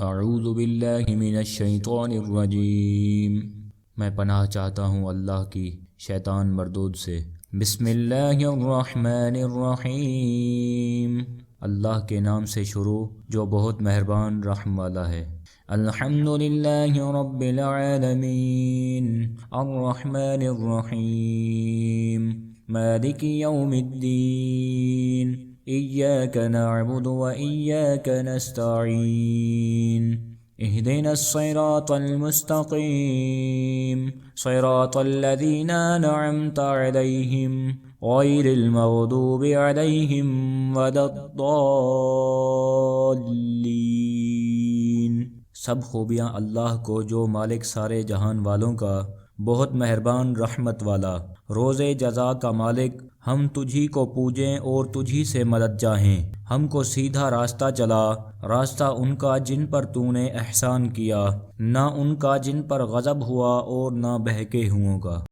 اعوذ باللہ من الشیطان الرجیم، میں پناہ چاہتا ہوں اللہ کی شیطان مردود سے۔ بسم اللہ الرحمن الرحیم، اللہ کے نام سے شروع جو بہت مہربان رحم والا ہے۔ الحمد للہ رب العالمین، الرحمن الرحیم، مالک یوم الدین، إياك نعبد وإياك نستعين، اهدنا الصراط المستقيم، صراط الذين أنعمت عليهم غير المغضوب عليهم ولا الضالين۔ سب خوبیاں اللہ کو جو مالک سارے جہان والوں کا، بہت مہربان رحمت والا، روز جزا کا مالک، ہم تجھی کو پوجیں اور تجھی سے مدد چاہیں۔ ہم کو سیدھا راستہ چلا، راستہ ان کا جن پر تو نے احسان کیا، نہ ان کا جن پر غضب ہوا اور نہ بہکے ہوئوں کا۔